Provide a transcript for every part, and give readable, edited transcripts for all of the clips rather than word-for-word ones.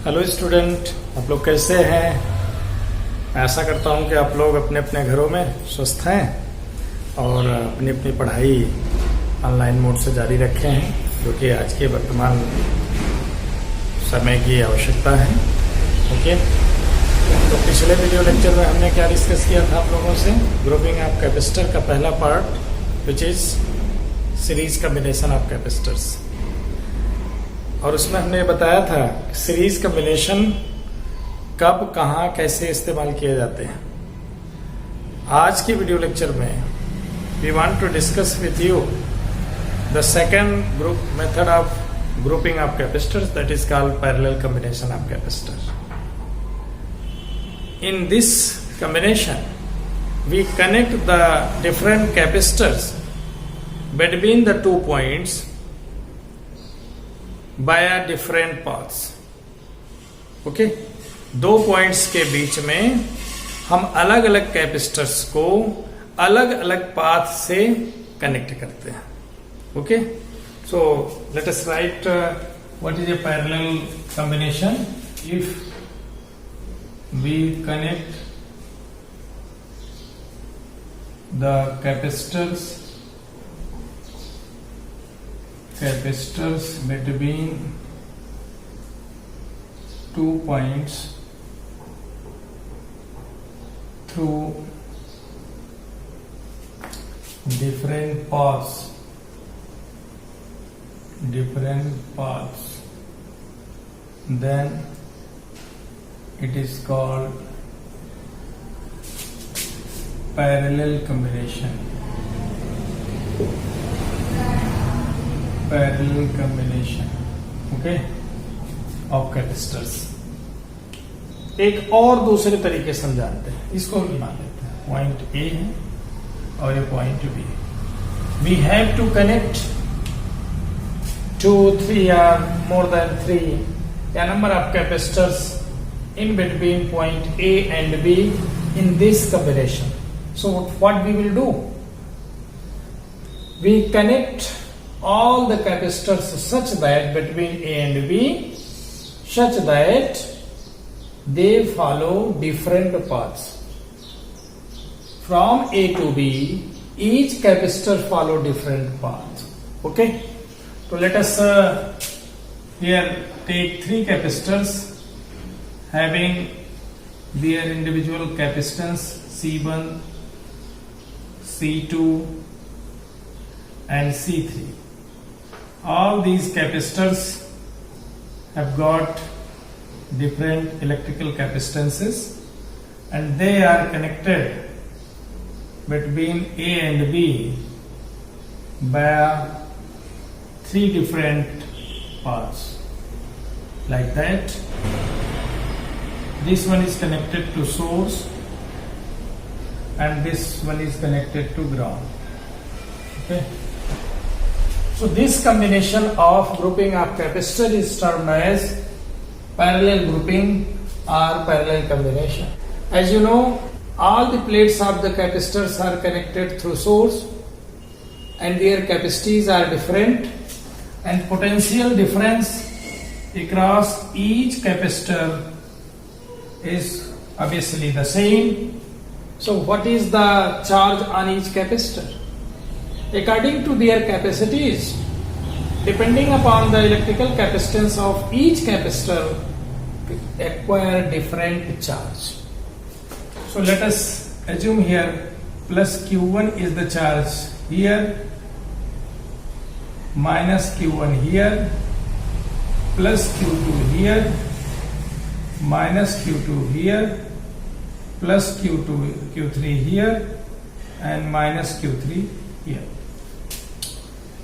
Hello student, आप लोग कैसे हैं? आशा करता हूं कि आप लोग अपने अपने घरों में स्वस्थ हैं और अपनी अपनी पढ़ाई ऑनलाइन मोड से जारी रखे हैं, जो कि आज के वर्तमान समय की आवश्यकता है। ओके, तो पिछले वीडियो लेक्चर में हमने क्या डिस्कस किया था आप लोगों से? ग्रुपिंग ऑफ कैपेसिटर का पहला part, which is series combination of capacitors. और उसमें हमने बताया था सीरीज कॉम्बिनेशन कब, कहाँ, कैसे इस्तेमाल किए जाते हैं। आज की वीडियो लेक्चर में we want to discuss with you the second group method of grouping of capacitors, that is called parallel combination of capacitor. In this combination we connect the different capacitors between the 2 points via different paths. Okay, 2 points के बीच में हम अलग अलग capacitors को अलग अलग path से connect करते हैं। Okay, so let us right what is a parallel combination. If we connect the capacitors between 2 points through different paths, then it is called parallel combination. Okay, of capacitors. एक और दूसरे तरीके से हम जानते हैं, इसको भी मान लेते हैं। पॉइंट ए है और ये पॉइंट बी है। We have to connect 2, 3 or more than 3 a number of capacitors in between point A and B in this combination. So what we will do? We connect all the capacitors such that between A and B, such that they follow different paths. From A to B, each capacitor follow different paths. Okay? So let us here take 3 capacitors having their individual capacitance C1, C2 and C3. All these capacitors have got different electrical capacitances and they are connected between A and B by 3 different paths, like that. This one is connected to source and this one is connected to ground. Okay, so this combination of grouping of capacitor is termed as parallel grouping or parallel combination. As you know, all the plates of the capacitors are connected through source and their capacities are different, and potential difference across each capacitor is obviously the same. So what is the charge on each capacitor? According to their capacities, depending upon the electrical capacitance of each capacitor, acquire different charge. So let us assume here plus Q1 is the charge here, minus Q1 here, plus Q2 here, minus Q2 here, plus Q3 here, and minus Q3 here.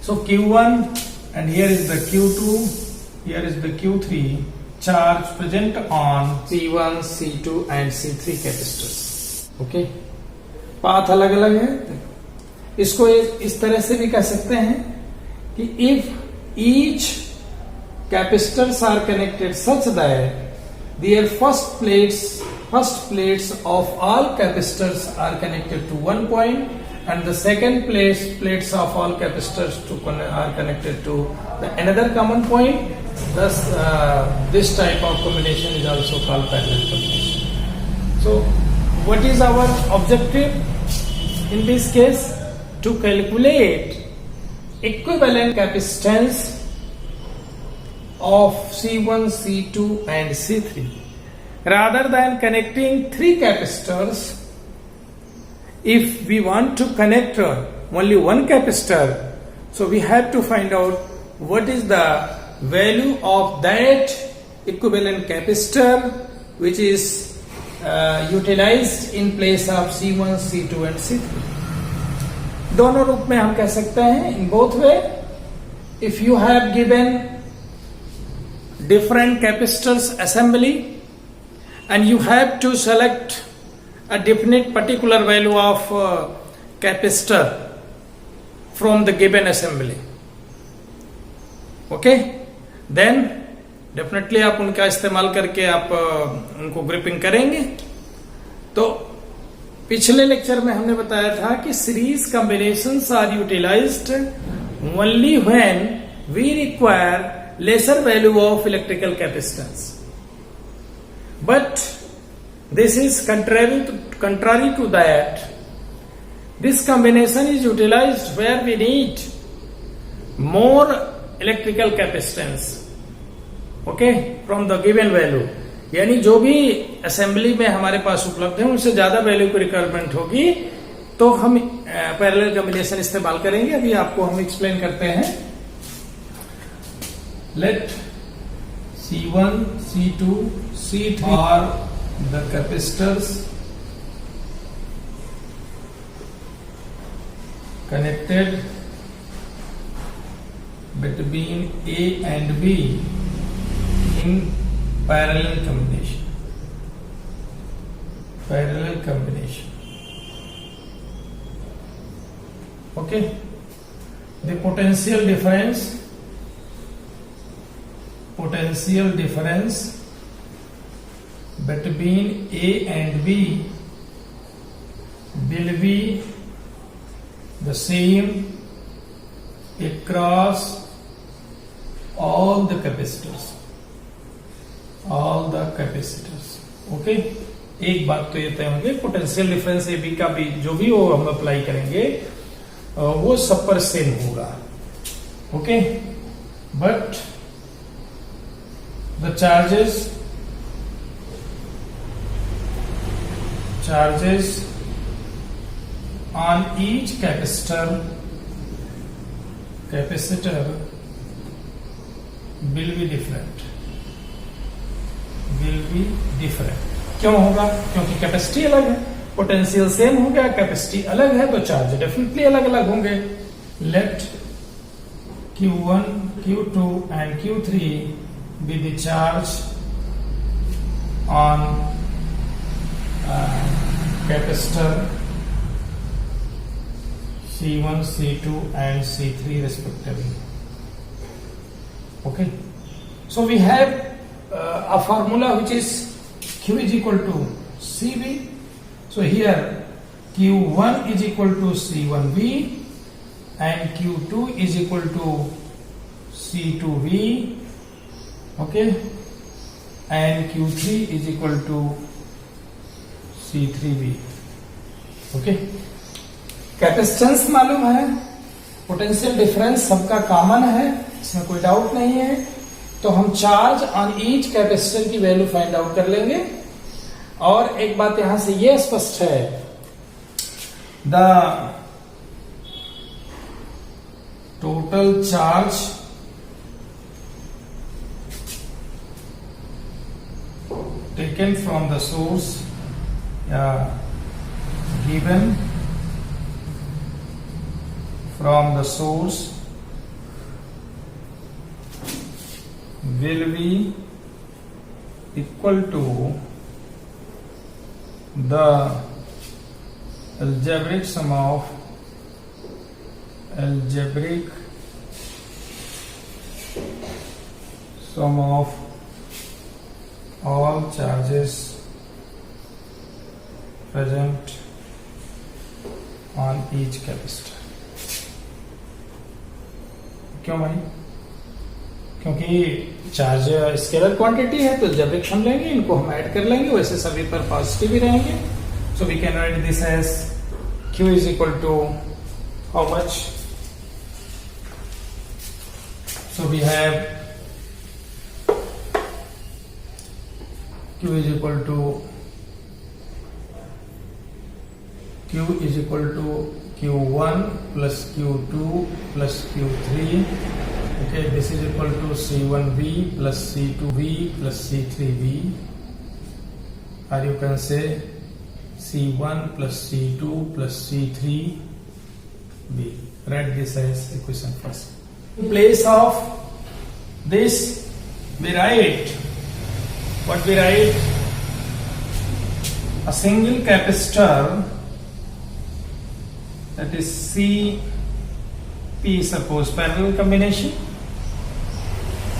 So Q1 and here is the Q2, here is the Q3 charge present on C1, C2 and C3 capacitors. Okay, path अलग अलग है। इसको इस तरह से भी कह सकते हैं कि if each capacitors are connected such that their first plates of all capacitors are connected to one point and the second plates of all capacitors are connected to another common point. Thus, this type of combination is also called parallel combination. So, what is our objective in this case? To calculate equivalent capacitance of C1, C2 and C3. Rather than connecting three capacitors, if we want to connect only one capacitor, so we have to find out what is the value of that equivalent capacitor which is utilized in place of C1, C2 and C3. दोनों रूप में हम कह सकते हैं, in both way. If you have given different capacitors assembly and you have to select a definite particular value of capacitor from the given assembly, okay, then definitely आप उनका इस्तेमाल करके आप उनको ग्रिपिंग करेंगे. तो पिछले लेक्चर में हमने बताया था कि series combinations are utilized only when we require lesser value of electrical capacitance, but this is contrary to that. This combination is utilized where we need more electrical capacitance, okay, from the given value. यानी जो भी assembly में हमारे पास उपलब्ध है उनसे ज्यादा value की रिक्वायरमेंट होगी तो हम पैरेलल कॉम्बिनेशन इस्तेमाल करेंगे. अभी आपको हम एक्सप्लेन करते हैं. Let C1, C2, C3 are the capacitors connected between A and B in parallel combination. Parallel combination. Okay. The potential difference between A and B will be the same across all the capacitors. Okay. एक बात तो ये तय होगी, potential difference A B का भी जो भी वो हम अप्लाई करेंगे वो सब पर सेम होगा. Okay, but the charges on each capacitor will be different. क्यों होगा? क्योंकि कैपेसिटी अलग है. पोटेंशियल सेम हो गया, कैपेसिटी अलग है, तो चार्ज डेफिनेटली अलग अलग होंगे. Let Q1, Q2 and Q3 be the charge on capacitor C1, C2 and C3 respectively. Okay, so we have a formula which is Q is equal to CV. So here Q1 is equal to C1V and Q2 is equal to C2V. Okay, and Q3 is equal to C3V. Okay, capacitance मालूम है, potential difference सबका common है, इसमें कोई doubt नहीं है. तो हम चार्ज ऑन ईच कैपेसिटर की वैल्यू फाइंड आउट कर लेंगे. और एक बात यहां से ये स्पष्ट है, the total charge taken from the source given from the source will be equal to the algebraic sum of all charges present on each capacitor. क्यों भाई? क्योंकि चार्ज स्केलर क्वांटिटी है, तो जब एक हम लेंगे इनको हम ऐड कर लेंगे, वैसे सभी पर पॉजिटिव ही रहेंगे। So we can write this as Q is equal to how much? So we have Q is equal to Q1 plus Q2 plus Q3. Okay, this is equal to C1V plus C2V plus C3V, or you can say C1 plus C2 plus C3V. Write this as equation first. In place of this, we write what we write: a single capacitor, that is CP, suppose parallel combination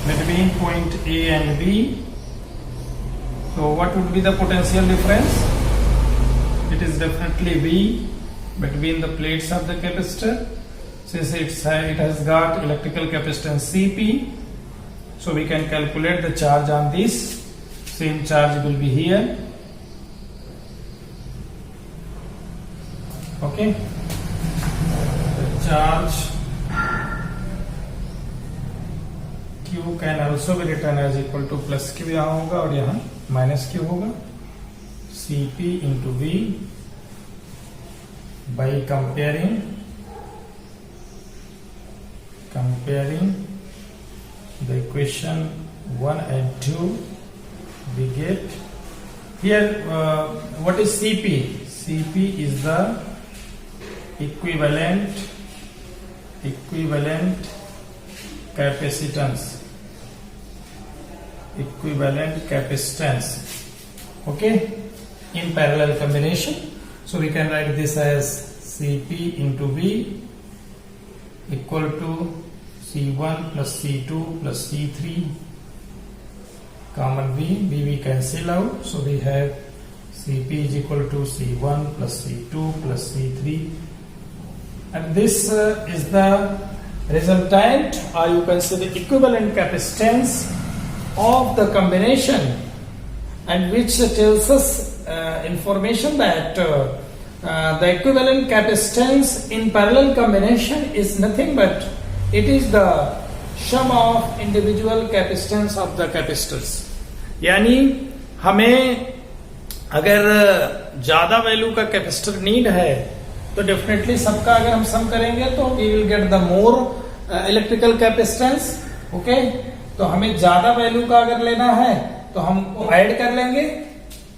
between point A and B. So what would be the potential difference? It is definitely V between the plates of the capacitor, since it has got electrical capacitance Cp. So we can calculate the charge on this. Same charge will be here. Okay, the charge Q can also be written as equal to plus Q यहाँ होगा और यहाँ minus Q होगा, Cp into V, by comparing the equation 1 and 2, we get here what is Cp? Cp is the equivalent capacitance, okay, in parallel combination. So we can write this as Cp into V equal to C1 plus C2 plus C3, common V cancel out, so we have Cp is equal to C1 plus C2 plus C3, and this is the resultant, or you can say the equivalent capacitance of the combination, and which tells us information that the equivalent capacitance in parallel combination is nothing but it is the sum of individual capacitance of the capacitors. यानी हमें अगर ज्यादा value का capacitor need है तो definitely सबका अगर हम सम करेंगे तो we will get the more electrical capacitance. Okay, तो हमें ज्यादा वैल्यू का अगर लेना है तो हम ऐड कर लेंगे.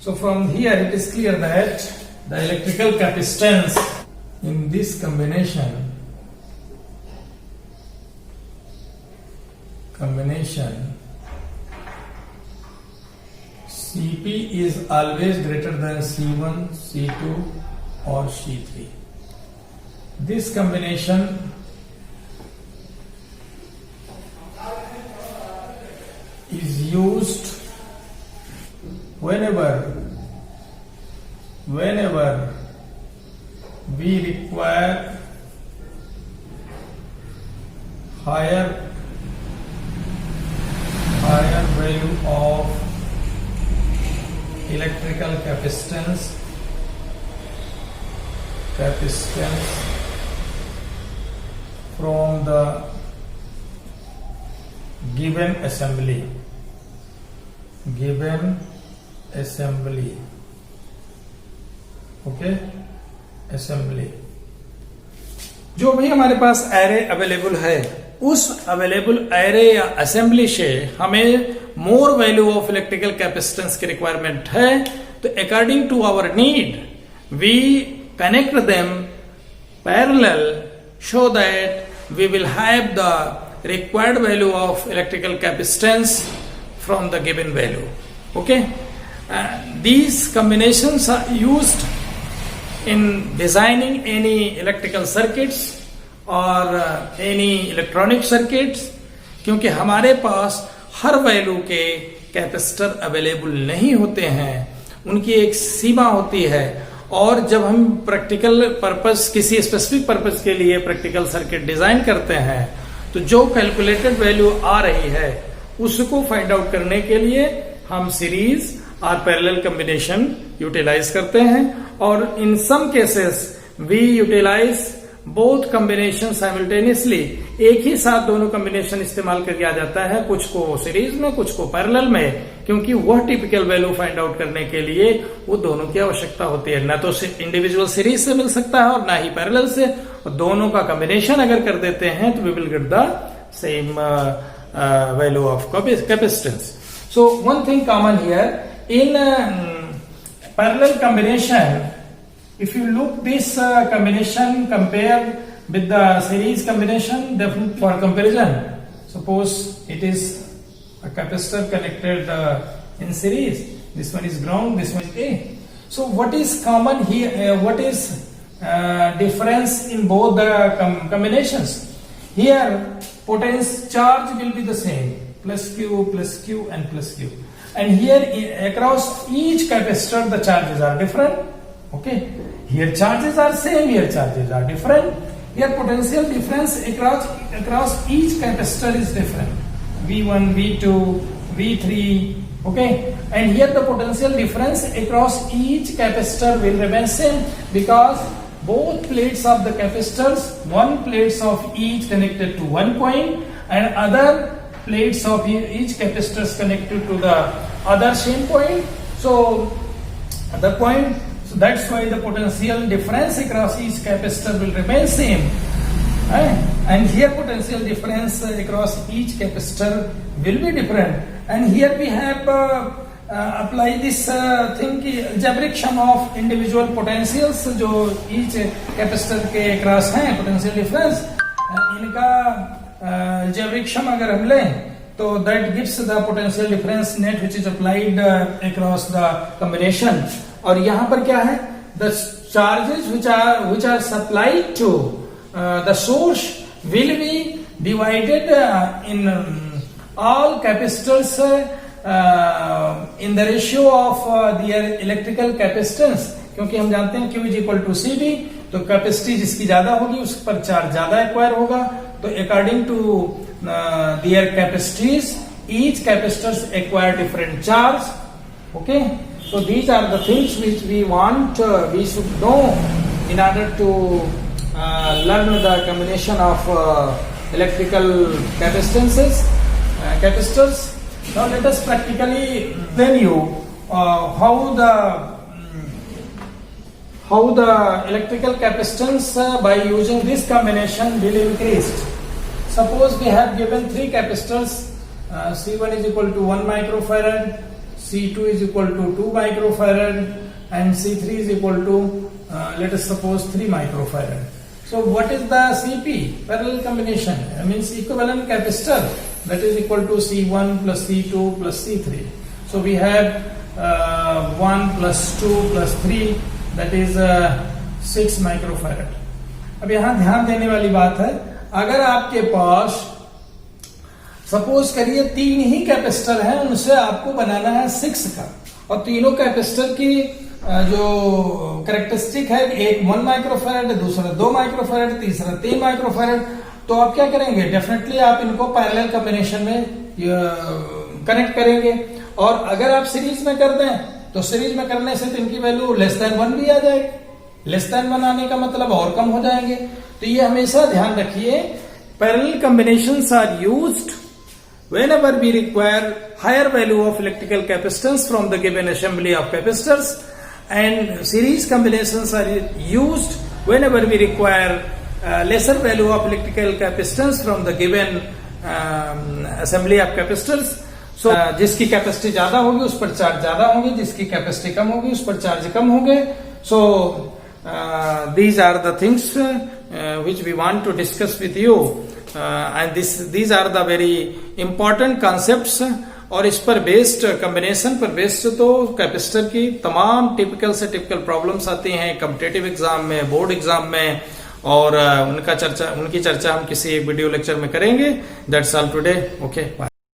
So from here it is clear that the electrical capacitance in this combination Cp is always greater than C1, C2 or C3. This combination is used whenever we require higher value of electrical capacitance from the given assembly. Okay, assembly. जो भी हमारे पास array available है उस available array या assembly से हमें more value of electrical capacitance की requirement है, तो according to our need we connect them parallel so that we will have the required value of electrical capacitance from the given value. Okay, these combinations are used in designing any electrical circuits or any electronic circuits, क्योंकि हमारे पास हर value के capacitor available नहीं होते हैं, उनकी एक सीमा होती है और जब हम प्रैक्टिकल पर्पस, किसी स्पेसिफिक पर्पस के लिए प्रैक्टिकल सर्किट डिजाइन करते हैं, तो जो कैलकुलेटेड वैल्यू आ रही है उसको फाइंड आउट करने के लिए हम सीरीज और पैरेलल कॉम्बिनेशन यूटिलाइज करते हैं। और in some cases we utilise both combination simultaneously, एक ही साथ दोनों कॉम्बिनेशन इस्तेमाल करके आ जाता है, कुछ को सीरीज में कुछ को पैरेलल में, क्योंकि वह टिपिकल वैल्यू फाइंड आउट करने के लिए वो दोनों की आवश्यकता होती है। ना तो इंडिविजुअल सीरीज से मिल सकता है और ना ही पैरेलल से, और दोनों का कॉम्बिनेशन अगर कर देते हैं तो we will get the same value of capacitance. So one thing common here in parallel combination, if you look this combination compared with the series combination, definitely for comparison, suppose it is a capacitor connected in series, this one is ground, this one is A. So what is common here, what is difference in both the combinations? Here potential charge will be the same, plus Q and plus Q, and here across each capacitor the charges are different. Okay, here charges are same, here charges are different. Here potential difference across each capacitor is different. V1, V2, V3. Okay, and here the potential difference across each capacitor will remain same, because both plates of the capacitors, one plates of each connected to one point, and other plates of each capacitors connected to the other same point. So other point. So that's why the potential difference across each capacitor will remain same. And here potential difference across each capacitor will be different. And here we have apply this thing ki algebraic sum of individual potentials, जो each capacitor के across हैं potential difference, इनका algebraic sum अगर हम लें तो that gives the potential difference net which is applied across the combination. और यहां पर क्या है, the charges which are supplied to the source will be divided in all capacitors in the ratio of their electrical capacitance, क्योंकि हम जानते हैं Q is equal to CD, तो कैपेसिटी जिसकी ज्यादा होगी उस पर चार्ज ज्यादा एक्वायर होगा। तो according to their capacities, each capacitors acquire different charge. Okay, so these are the things which we want, we should know in order to learn the combination of electrical capacitances, capacitors. Now let us practically tell you how the electrical capacitance by using this combination will increased. Suppose we have given three capacitors, C1 is equal to 1 microfarad, C2 is equal to 2 microfarad, and C3 is equal to let us suppose 3 microfarad. So what is the CP? Parallel combination, means equivalent capacitor, that is equal to C1 plus C2 plus C3. So we have 1 plus 2 plus 3, that is 6 microfarad. अब यहाँ ध्यान देने वाली बात है, अगर आपके पास suppose करिए तीन ही कैपेसिटर हैं, उनसे आपको बनाना है 6 का, और तीनों कैपेसिटर की जो कैरेक्टरिस्टिक है, एक 1 माइक्रोफैरड, दूसरा 2 माइक्रोफैरड, तीसरा 3 माइक्रोफैरड, तो आप क्या करेंगे, डेफिनेटली आप इनको पैरेलल कॉम्बिनेशन में कनेक्ट करेंगे। और अगर आप सीरीज में कर दें तो सीरीज में करने से तो इनकी वैल्यू लेस देन 1 भी आ जाएगी। लेस देन 1 आने का मतलब और कम हो जाएंगे। तो ये हमेशा ध्यान रखिए, parallel combinations are used whenever we require higher value of electrical capacitance from the given assembly of capacitors, and series combinations are used whenever we require lesser value of electrical capacitance from the given assembly of capacitors. So जिसकी capacity ज्यादा होगी उस पर charge ज्यादा होंगे, जिसकी capacity कम होगी उस पर चार्ज कम होंगे। So these are the things which we want to discuss with you, and these are the very important concepts. और इस पर बेस्ड, कॉम्बिनेशन पर बेस्ड तो कैपेसिटर की तमाम टिपिकल से टिपिकल प्रॉब्लम्स आती हैं कॉम्पिटिटिव एग्जाम में, बोर्ड एग्जाम में, और उनकी चर्चा हम किसी वीडियो लेक्चर में करेंगे। That's all today. Okay, bye.